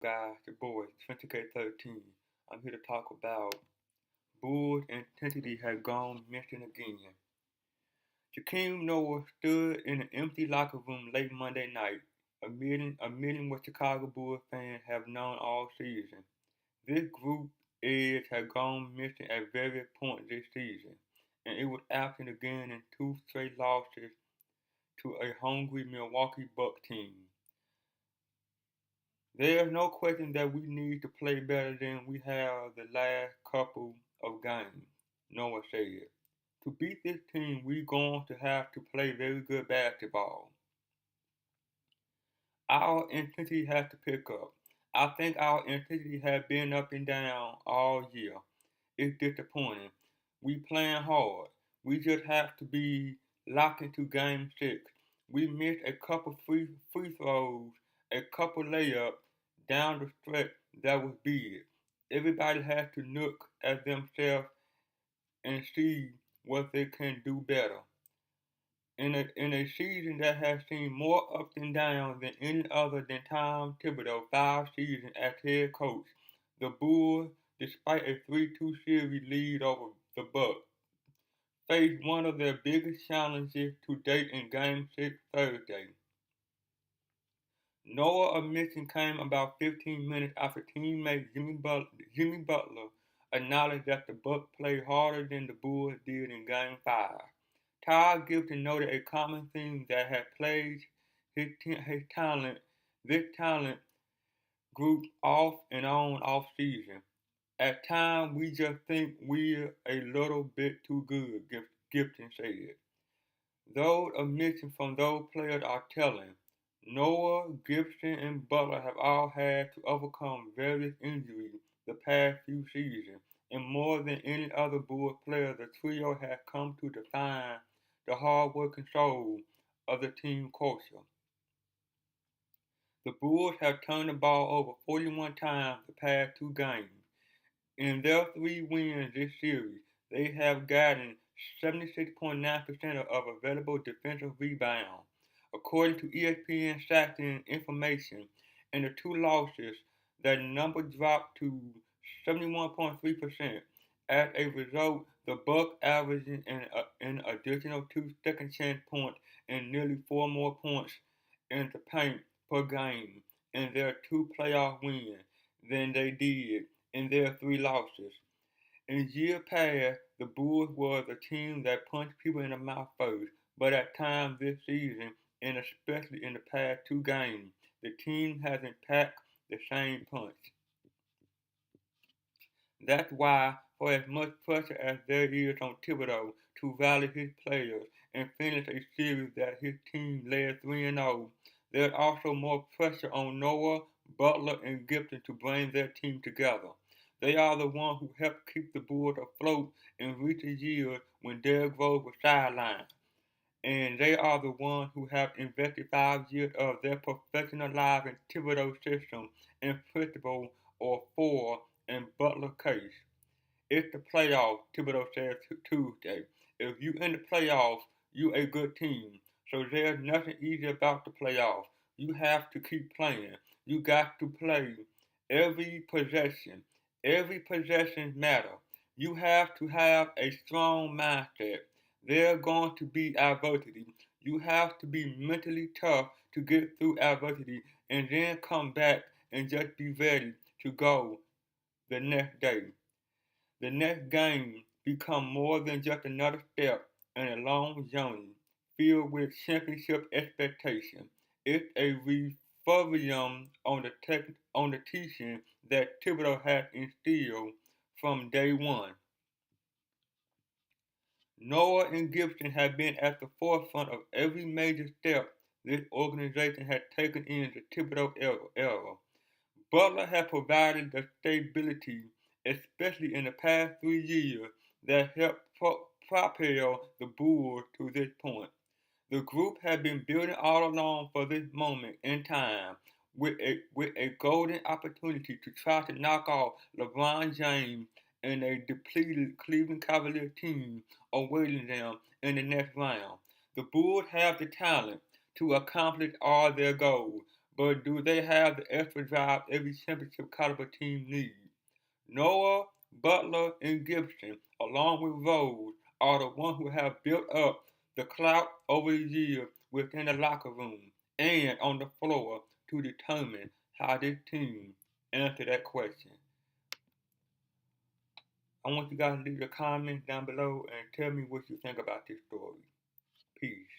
guys? Your boy, 20K13. I'm here to talk about Bulls intensity has gone missing again. Jakeem Noah stood in an empty locker room late Monday night, admitting what Chicago Bulls fans have known all season. This group edge had gone missing at various points this season, and it was absent again in two straight losses to a hungry Milwaukee Bucks team. There's no question that we need to play better than we have the last couple of games, Noah said. To beat this team, we're going to have to play very good basketball. Our intensity has to pick up. I think our intensity has been up and down all year. It's disappointing. We playing hard. We just have to be locked into game six. We missed a couple free throws, a couple layups down the stretch that was big. Everybody has to look at themselves and see what they can do better. In a season that has seen more ups and downs than any other than Tom Thibodeau 5 seasons as head coach, the Bulls, despite a 3-2 series lead over the Bucks, faced one of their biggest challenges to date in Game 6 Thursday. Noah's admission came about 15 minutes after teammate Jimmy Butler acknowledged that the Bucks played harder than the Bulls did in Game 5. Todd Gibson noted a common theme that had plagued his talent group off and on off season. At times, we just think we're a little bit too good, Gibson said. Those admissions from those players are telling. Noah, Gibson, and Butler have all had to overcome various injuries the past few seasons, and more than any other Bulls player, the trio has come to define the hard-working soul of the team culture. The Bulls have turned the ball over 41 times the past two games. In their 3 wins this series, they have gotten 76.9% of available defensive rebounds. According to ESPN stats and information, in the two losses, that number dropped to 71.3%. As a result, the Bucks averaging an additional 2 second chance points and nearly 4 more points in the paint per game in their two playoff wins than they did in their 3 losses. In years past, the Bulls were the team that punched people in the mouth first, but at times this season, and especially in the past two games, the team hasn't packed the same punch. That's why, for as much pressure as there is on Thibodeau to rally his players and finish a series that his team led 3-0, there's also more pressure on Noah, Butler, and Gibson to bring their team together. They are the ones who helped keep the Bulls afloat in recent years when Derrick Rose was sidelined. And they are the ones who have invested 5 years of their professional lives in Thibodeau's system and principle or four in Butler's case. It's the playoffs, Thibodeau said Tuesday. If you in the playoffs, you a good team. So there's nothing easy about the playoffs. You have to keep playing. You got to play every possession. Every possession matters. You have to have a strong mindset. There's going to be adversity. You have to be mentally tough to get through adversity and then come back and just be ready to go the next day. The next game become more than just another step in a long journey filled with championship expectation. It's a refurbishment on the teaching that Thibodeau has instilled from day one. Noah and Gibson have been at the forefront of every major step this organization has taken in the Thibodeau era. Butler has provided the stability, especially in the past 3 years, that helped propel the Bulls to this point. The group has been building all along for this moment in time with a golden opportunity to try to knock off LeBron James and a depleted Cleveland Cavaliers team awaiting them in the next round. The Bulls have the talent to accomplish all their goals, but do they have the extra drive every championship caliber team needs? Noah, Butler, and Gibson, along with Rose, are the ones who have built up the clout over the years within the locker room and on the floor to determine how this team answer that question. I want you guys to leave your comments down below and tell me what you think about this story. Peace.